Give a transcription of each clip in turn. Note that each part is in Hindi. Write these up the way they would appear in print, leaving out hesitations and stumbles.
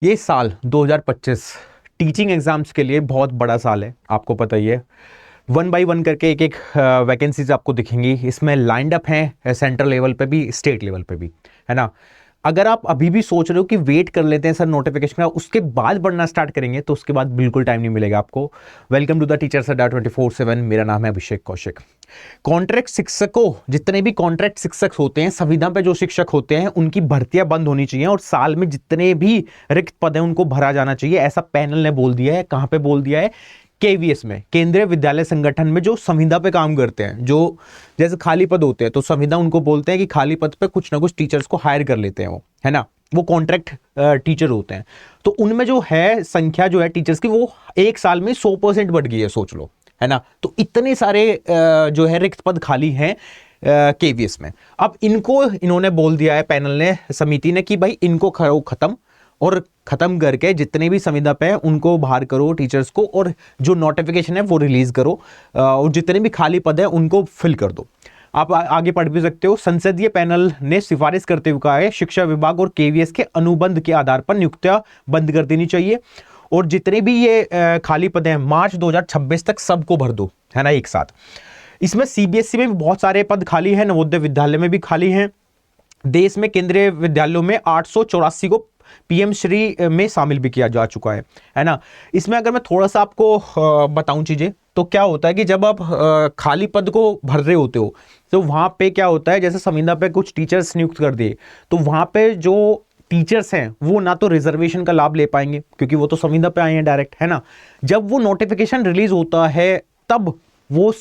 ये साल 2025 टीचिंग एग्जाम्स के लिए बहुत बड़ा साल है, आपको पता ही है। वन बाय वन करके एक एक वैकेंसीज आपको दिखेंगी। इसमें लाइंड अप हैं सेंट्रल लेवल पे भी, स्टेट लेवल पे भी, है ना। अगर आप अभी भी सोच रहे हो कि वेट कर लेते हैं सर नोटिफिकेशन का, उसके बाद पढ़ना स्टार्ट करेंगे, तो उसके बाद बिल्कुल टाइम नहीं मिलेगा आपको। वेलकम टू द टीचर्स अड्डा 24/7। मेरा नाम है अभिषेक कौशिक। कॉन्ट्रैक्ट शिक्षकों, जितने भी कॉन्ट्रैक्ट शिक्षक होते हैं, संविदा पे जो शिक्षक होते हैं, उनकी भर्तियां बंद होनी चाहिए और साल में जितने भी रिक्त पद हैं उनको भरा जाना चाहिए, ऐसा पैनल ने बोल दिया है। कहां पे बोल दिया है? केवीएस में, केंद्रीय विद्यालय संगठन में, जो संविदा पे काम करते हैं, जो जैसे खाली पद होते हैं तो संविदा उनको बोलते हैं कि खाली पद पे कुछ ना कुछ टीचर्स को हायर कर लेते हैं वो, है ना। वो कॉन्ट्रैक्ट टीचर होते हैं, तो उनमें जो है संख्या जो है टीचर्स की, वो एक साल में 100% बढ़ गई है, सोच लो, है ना। तो इतने सारे जो है रिक्त पद खाली हैं केवीएस में। अब इनको इन्होंने बोल दिया है, पैनल ने, समिति ने, कि भाई इनको करो खत्म, और खत्म करके जितने भी संविदा पे हैं उनको बाहर करो टीचर्स को, और जो नोटिफिकेशन है वो रिलीज करो, और जितने भी खाली पद हैं उनको फिल कर दो। आप आगे पढ़ भी सकते हो। संसदीय पैनल ने सिफारिश करते हुए कहा है शिक्षा विभाग और केवीएस के अनुबंध के आधार पर नियुक्तियां बंद कर देनी चाहिए, और जितने भी ये खाली पद हैं मार्च 2026 तक सबको भर दो, है ना, एक साथ। इसमें सीबीएसई में भी बहुत सारे पद खाली हैं, नवोदय विद्यालय में भी खाली हैं। देश में केंद्रीय विद्यालयों में 884 को पीएम श्री में शामिल भी किया जा चुका है ना। इसमें अगर मैं थोड़ा सा आपको बताऊं चीजें, तो क्या होता है कि जब आप खाली पद को भर रहे होते हो, तो वहां पे क्या होता है, जैसे संविदा पे कुछ टीचर्स नियुक्त कर दिए, तो वहां पे जो टीचर्स हैं वो ना तो रिजर्वेशन का लाभ ले पाएंगे, क्योंकि वो तो संविदा पे आए हैं डायरेक्ट, है ना। जब वो नोटिफिकेशन रिलीज होता है तब वो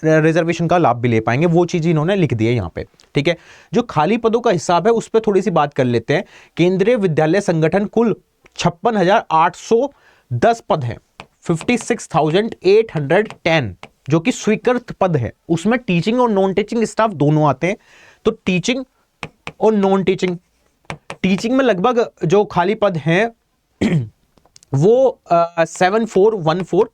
रिजर्वेशन का लाभ भी ले पाएंगे। वो चीज इन्होंने लिख दी है यहाँ पे, ठीक है। जो खाली पदों का हिसाब है उस पर थोड़ी सी बात कर लेते हैं। केंद्रीय विद्यालय संगठन कुल 56,810 पद है, 56,810 जो कि स्वीकृत पद है। उसमें टीचिंग और नॉन टीचिंग स्टाफ दोनों आते हैं। तो टीचिंग और नॉन टीचिंग, टीचिंग में लगभग जो खाली पद हैं वो 7414,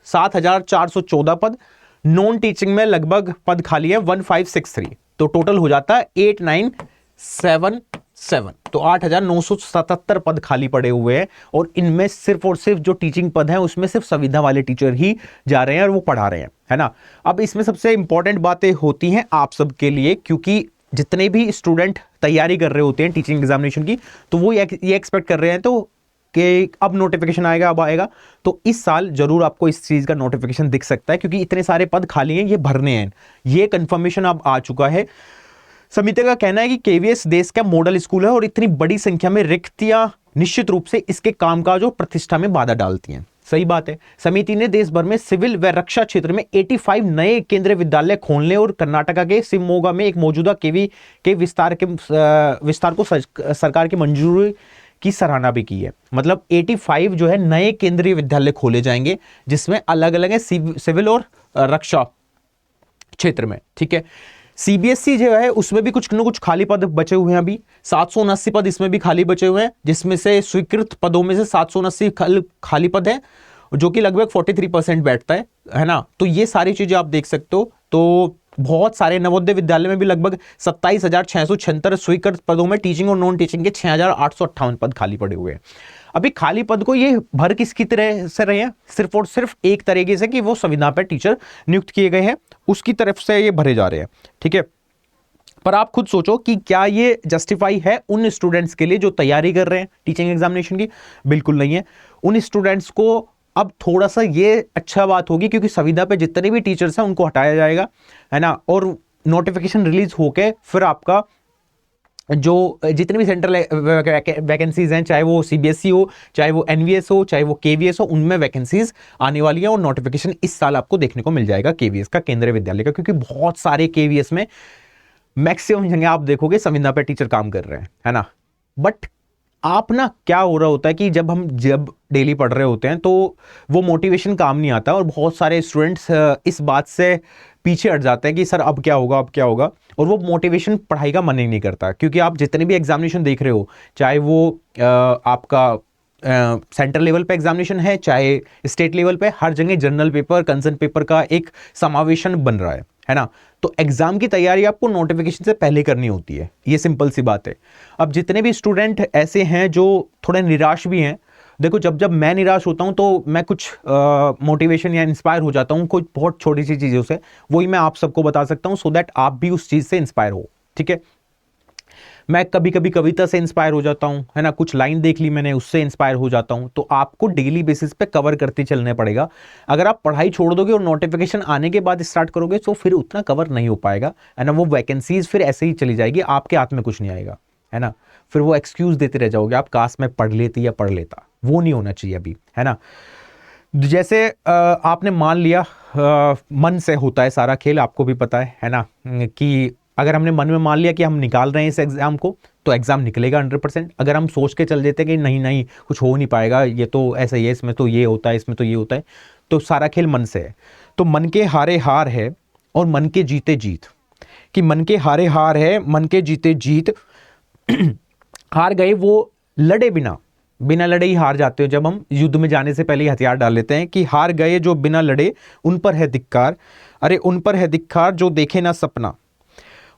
7,414 पद। नॉन टीचिंग में लगभग पद खाली है 1563, तो टोटल हो जाता है 8977, तो 8,977 पद खाली पड़े हुए हैं। और इनमें सिर्फ और सिर्फ जो टीचिंग पद हैं उसमें सिर्फ संविदा वाले टीचर ही जा रहे हैं और वो पढ़ा रहे हैं, है ना। अब इसमें सबसे इंपॉर्टेंट बातें होती हैं आप सबके लिए, क्योंकि जितने भी स्टूडेंट तैयारी कर रहे होते हैं टीचिंग एग्जामिनेशन की, तो वो ये एक्सपेक्ट कर रहे हैं तो कि अब नोटिफिकेशन आएगा, अब आएगा। तो इस साल जरूर आपको इस चीज का नोटिफिकेशन दिख सकता है, क्योंकि इतने सारे पद खाली हैं, ये भरने हैं। ये कंफर्मेशन अब आ चुका है। समिति का कहना है कि केवीएस देश का मॉडल स्कूल है और इतनी बड़ी संख्या में रिक्तियां निश्चित रूप से इसके कामकाज और प्रतिष्ठा में बाधा डालती हैं। सही बात है। समिति ने देश भर में सिविल व रक्षा क्षेत्र में 85 नए केंद्रीय विद्यालय खोलने और कर्नाटका के शिवमोगा में एक मौजूदा केवी के विस्तार को सरकार की मंजूरी की सराहना भी की है। मतलब 85 जो है नए केंद्रीय विद्यालय खोले जाएंगे, जिसमें अलग अलग है सिविल और रक्षा क्षेत्र में, ठीक है। सीबीएसई जो है उसमें भी कुछ न कुछ खाली पद बचे हुए हैं। अभी 779 पद इसमें भी खाली बचे हुए हैं, जिसमें से स्वीकृत पदों में से 779 खाली पद है, जो कि लगभग 43% बैठता है ना। तो ये सारी चीजें आप देख सकते हो। तो बहुत सारे नवोदय विद्यालय में भी लगभग 27,676 स्वीकृत पदों में टीचिंग और नॉन टीचिंग के 6,858 पद खाली पड़े हुए हैं। अभी खाली पद को ये भर किसकी तरह से रहे हैं? सिर्फ और सिर्फ एक तरीके से कि वो संविदा पर टीचर नियुक्त किए गए हैं, उसकी तरफ से ये भरे जा रहे हैं, ठीक है। पर आप खुद सोचो कि क्या ये जस्टिफाई है उन स्टूडेंट्स के लिए जो तैयारी कर रहे हैं टीचिंग एग्जामिनेशन की? बिल्कुल नहीं है। उन स्टूडेंट्स को अब थोड़ा सा ये अच्छा बात होगी, क्योंकि संविदा पे जितने भी टीचर्स हैं उनको हटाया जाएगा, है ना। और नोटिफिकेशन रिलीज होके फिर आपका जो जितनी भी सेंट्रल वैकेंसीज हैं, चाहे वो सीबीएसई हो, चाहे वो एनवीएस हो, चाहे वो केवीएस हो, उनमें वैकेंसीज आने वाली है। और नोटिफिकेशन इस साल आपको देखने को मिल जाएगा केवीएस का, केंद्रीय विद्यालय का, क्योंकि बहुत सारे केवीएस में मैक्सिमम जगह आप देखोगे संविदा पे टीचर काम कर रहे हैं, है ना। बट आप ना क्या हो रहा होता है कि जब डेली पढ़ रहे होते हैं तो वो मोटिवेशन काम नहीं आता, और बहुत सारे स्टूडेंट्स इस बात से पीछे हट जाते हैं कि सर अब क्या होगा, अब क्या होगा, और वो मोटिवेशन पढ़ाई का मन ही नहीं करता। क्योंकि आप जितने भी एग्जामिनेशन देख रहे हो, चाहे वो आपका सेंट्रल लेवल पे एग्जामिनेशन है, चाहे स्टेट लेवल पे, हर जगह जनरल पेपर, कंसर्न पेपर का एक समावेशन बन रहा है ना। तो एग्जाम की तैयारी आपको नोटिफिकेशन से पहले करनी होती है, ये सिंपल सी बात है। अब जितने भी स्टूडेंट ऐसे हैं जो थोड़े निराश भी हैं, देखो जब जब मैं निराश होता हूं तो मैं कुछ मोटिवेशन या इंस्पायर हो जाता हूं कुछ बहुत छोटी सी चीजों से, वही मैं आप सबको बता सकता हूं, सो दैट आप भी उस चीज से इंस्पायर हो। ठीक है, मैं कभी कभी कविता से इंस्पायर हो जाता हूं, है ना, कुछ लाइन देख ली मैंने उससे इंस्पायर हो जाता हूं। तो आपको डेली बेसिस पे कवर करते चलने पड़ेगा। अगर आप पढ़ाई छोड़ दोगे और नोटिफिकेशन आने के बाद स्टार्ट करोगे तो फिर उतना कवर नहीं हो पाएगा, है ना। वो वैकेंसीज फिर ऐसे ही चली जाएगी, आपके हाथ में कुछ नहीं आएगा, है ना। फिर वो एक्सक्यूज देते रह जाओगे, आप काश में पढ़ लेती या पढ़ लेता, वो नहीं होना चाहिए अभी, है ना। जैसे आपने मान लिया मन से होता है सारा खेल, आपको भी पता है ना, कि अगर हमने मन में मान लिया कि हम निकाल रहे हैं इस एग्जाम को, तो एग्जाम निकलेगा 100%। अगर हम सोच के चल देते कि नहीं नहीं कुछ हो नहीं पाएगा, ये तो ऐसा ही है, इसमें तो ये होता है, इसमें तो ये होता है, तो सारा खेल मन से है। तो मन के हारे हार है और मन के जीते जीत, कि मन के हारे हार है, मन के जीते जीत। हार गए वो लड़े बिना, बिना लड़े ही हार जाते हो। जब हम युद्ध में जाने से पहले ही हथियार डाल लेते हैं, कि हार गए जो बिना लड़े उन पर है धिक्कार, अरे उन पर है धिक्कार जो देखे ना सपना,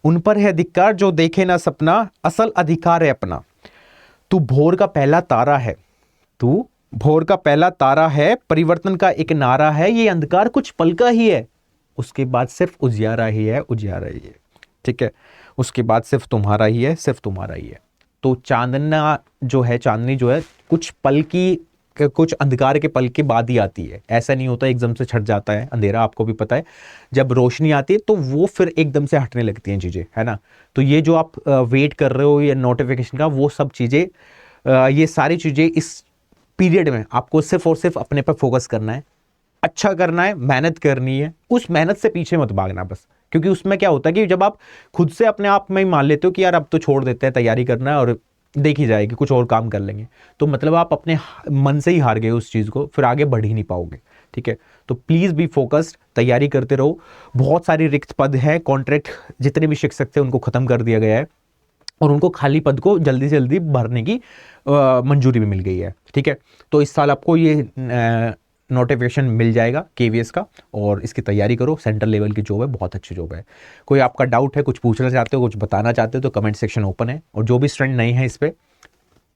उन पर है धिक्कार जो देखे ना सपना, असल अधिकार है अपना। तू भोर का पहला तारा है, तू भोर का पहला तारा है, परिवर्तन का एक नारा है, ये अंधकार कुछ पल का ही है, उसके बाद सिर्फ उजियारा ही है, उजियारा ही है। ठीक है, उसके बाद सिर्फ तुम्हारा ही है, सिर्फ तुम्हारा ही है। तो चांदना जो है, चांदनी जो है कुछ पल की, कुछ अंधकार के पल के बाद ही आती है, ऐसा नहीं होता एकदम से छट जाता है अंधेरा, आपको भी पता है। जब रोशनी आती है तो वो फिर एकदम से हटने लगती हैं चीज़ें, है ना। तो ये जो आप वेट कर रहे हो ये नोटिफिकेशन का, वो सब चीज़ें, ये सारी चीज़ें इस पीरियड में आपको सिर्फ और सिर्फ अपने पर फोकस करना है, अच्छा करना है, मेहनत करनी है। उस मेहनत से पीछे मत भागना बस, क्योंकि उसमें क्या होता है कि जब आप खुद से अपने आप में ही मान लेते हो कि यार अब तो छोड़ देते हैं, तैयारी करना है और देखी जाएगी, कुछ और काम कर लेंगे, तो मतलब आप अपने मन से ही हार गए उस चीज़ को, फिर आगे बढ़ ही नहीं पाओगे। ठीक है, तो प्लीज़ बी फोकस्ड, तैयारी करते रहो। बहुत सारी रिक्त पद हैं, कॉन्ट्रैक्ट जितने भी शिक्षक थे उनको खत्म कर दिया गया है, और उनको खाली पद को जल्दी से जल्दी भरने की मंजूरी भी मिल गई है। ठीक है, तो इस साल आपको ये नोटिफिकेशन मिल जाएगा केवीएस का, और इसकी तैयारी करो, सेंट्रल लेवल की जॉब है, बहुत अच्छी जॉब है। कोई आपका डाउट है, कुछ पूछना चाहते हो, कुछ बताना चाहते हो, तो कमेंट सेक्शन ओपन है। और जो भी स्टूडेंट नए हैं इस पे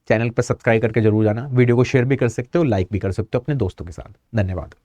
चैनल पर सब्सक्राइब करके जरूर जाना, वीडियो को शेयर भी कर सकते हो, लाइक भी कर सकते हो अपने दोस्तों के साथ। धन्यवाद।